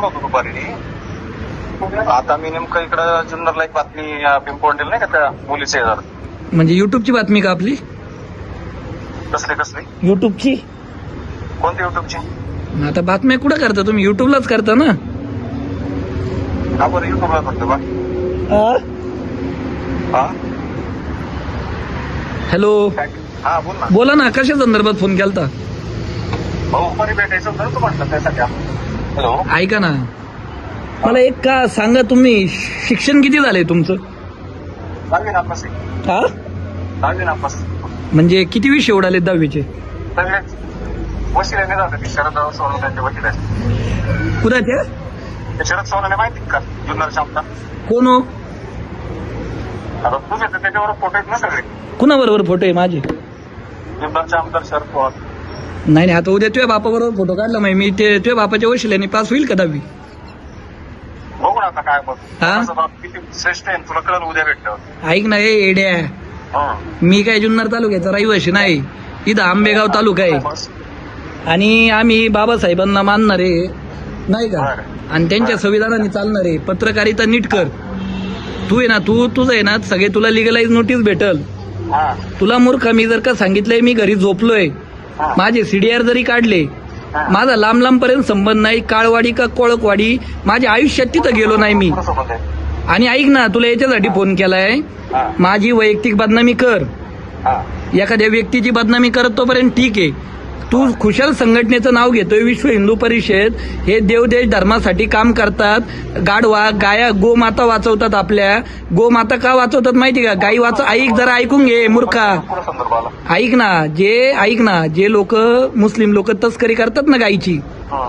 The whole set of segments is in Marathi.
टाकलं होतं दुपारी. आता मी नेमकं इकडं जुन्नरला एक बातमी पिंपवंडील नाही का त्या मुलीचे जर. म्हणजे युट्यूबची बातमी का आपली? कसली युट्यूबची? कोणती युट्यूबची? आता बातम्या कुठं करता तुम्ही? युट्यूबलाच करता ना? हा बरं युट्यूबला करतो बा. हा हॅलो, हा बोल ना. बोला ना, कशा संदर्भात फोन केलता? दुपारी भेटायचं होतं तू म्हटलं त्यासाठी. हॅलो, ऐका ना, मला एक का सांगा, तुम्ही शिक्षण किती झालंय तुमचं? 10वी नापास आहे. हा, 10वी नापास. म्हणजे किती विषय उडाले 10वीचे? सगळेच वशिल्याने जातात. शरद सोनवणे वकील आहे. कुणाच्या? शरद सोनवणे माहिती का? जुन्नरच्या आमदार. कोण हो? आता तुझे तर त्याच्यावर फोटो आहेत ना सगळे. कुणाबरोबर फोटो आहे माझे? जुन्नरचे आमदार शरद पवार. नाही, आता उद्या तुझ्या बापाबरोबर फोटो काढला मी ते तुझ्या बापाच्या वशिल्याने पास होईल का 10वी? बघू ना आता काय बघ. हा? माझा बाप किती श्रेष्ठ आहे तुला कळलं उद्या भेटल्यावर. ऐक ना, ए एड्या, मी काय जुन्नर तालुक्याचा रहिवासी नाही. इथं आंबेगाव तालुका आहे आणि आम्ही बाबासाहेबांना मानणारे नाही का, आणि त्यांच्या संविधानाने चालणारे. पत्रकारिता नीट कर. तू आहे ना, तुझं आहे ना, सगळे तुला लिगलाइज नोटीस भेटल. तुला मूर्ख मी जर का सांगितलंय मी घरी झोपलोय, माझे सीडीआर जरी काढले, माझा लांब पर्यंत संबंध नाही, काळवाडी का कोळकवाडी, माझ्या आयुष्यात तिथं गेलो नाही मी. आणि ऐक ना, तुला याच्यासाठी फोन केलाय, माझी वैयक्तिक बदनामी कर. एखाद्या व्यक्तीची बदनामी करत तोपर्यंत ठीक आहे. तू खुशाल संघटनेचं नाव घेतोय, विश्व हिंदू परिषद. हे देवदेश धर्मासाठी काम करतात. गाढवा, गाया, गोमाता वाचवतात. आपल्या गोमाता का वाचवतात माहिती का? गाई वाचव. ऐक जरा, ऐकून घे मूर्खा. ऐक ना, जे लोक मुस्लिम लोक तस्करी करतात ना गायीची,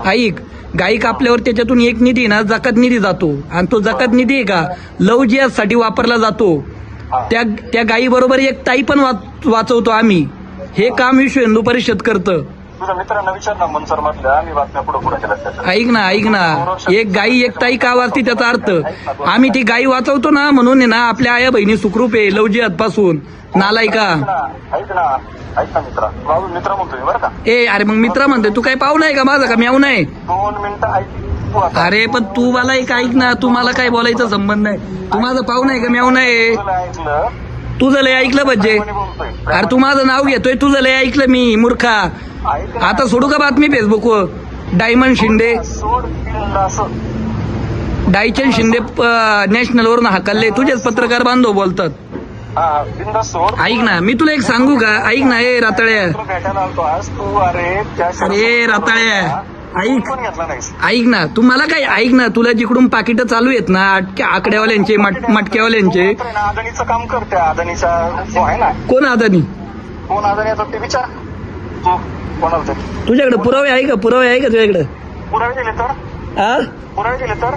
ऐक, गायी कापल्यावर त्याच्यातून एक निधी ना जकात निधी जातो, आणि तो जकात निधी आहे का लव जिहादसाठी वापरला जातो. त्या गायी बरोबर एक ताई पण वाचवतो आम्ही. हे काम विश्व हिंदू परिषद करतं. तुझ्या मित्रांना विचार ना मनसर मधल्या. आम्ही बातम्या पुढे केल्या. ऐक ना, एक गायी एक ताई का वाचते त्याचा अर्थ आम्ही ती गायी वाचवतो ना, म्हणून आहे ना आपल्या आया बहिणी सुखरूप आहे लव जिहाद पासून. नालायका. ऐक ना मित्रा, मित्र म्हणतोय बरं का. ए अरे मग मित्र म्हणते, तू काय पाहुणा आहे का माझा का म्याऊ नाही? 2 मिनिटं ऐक. अरे पण तू मला एक ऐक ना, तू मला काय बोलायचा संबंध नाही. तू माझा पाहुणा आहे का म्याऊ नाही? ऐकलं तुझं लय ऐकलं पाहिजे. अरे तू माझं नाव घेतोय, तुझं लय ऐकलं मी मूर्खा. आता सोडू का बातमी फेसबुकवर? डायमंड शिंदे, डायचंद शिंदे नॅशनल वरून हाकलले. तुझेच पत्रकार बांधव बोलतात. ऐक ना, मी तुला एक सांगू का? ऐक ना, ए रातळ्या, अरे रातळ्या, ऐक ना, तू मला काय ऐक ना, तुला जिकडून पाकिटं चालू आहेत ना आकड्यावाल्यांचे, मटक्यावाल्यांचे. अदानीचं काम करते. अदानीचा आहे ना. कोण अदानी? कोण अदानीचा ते विचार. तुझ्याकडे पुरावे आहे का? तुझ्याकडे पुरावे दिले तर? पुरावे दिले तर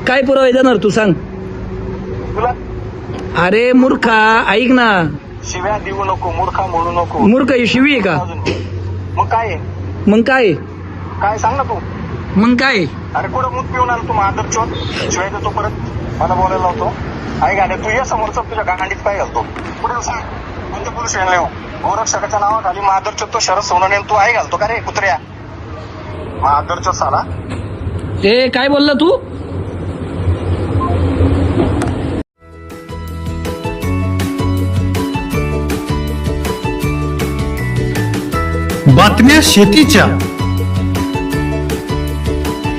काय पुरावे देणार तू सांग? तुला अरे मूर्खा, ऐक ना, शिव्या देऊ नको, मूर्खा म्हणू नको. मूर्ख ही शिवी आहे का? मग काय काय सांग ना तू. मग काय? अरे कुठं मूत पिऊन आला तू माधर चोत शिवाय देतो परत मला बोलायला होतो. ऐक आले तू या समोरचा तुझ्या गांडीत काय घालतो पुढे सांग. कोणत्या पुरुष येणार गोरक्षकाच्या नावाखाली माधर चोत तो शरद सोनवणे तू आई घालतो का रे कुत्र्या? माधर चोत साला. ए काय बोलला तू? बातम्या शेतीच्या,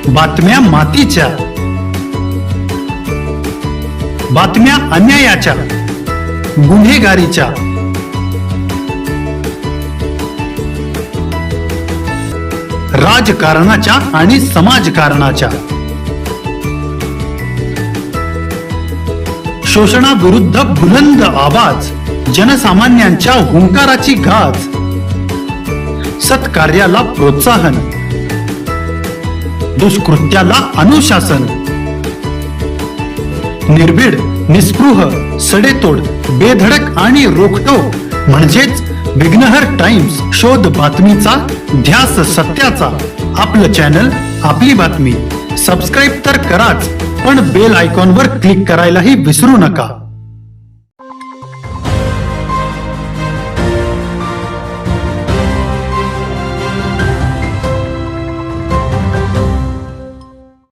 बातम्या मातीच्या, बातम्या अन्यायाच्या, गुन्हेगारीच्या, राजकारणाच्या आणि समाजकारणाच्या, शोषणाविरुद्ध बुलंद आवाज, जनसामान्यांच्या हुंकाराची गाज, सत्कार्याला प्रोत्साहन, दुष्कृत्याला अनुशासन, निर्भीड, निस्पृह, सडेतोड, बेधडक आणि रोखटोक म्हणजेच विघ्नहर टाइम्स. शोध बातमीचा, ध्यास सत्याचा. आपलं चॅनल, आपली बातमी. सबस्क्राईब तर कराच, पण बेल आयकॉनवर क्लिक करायलाही विसरू नका.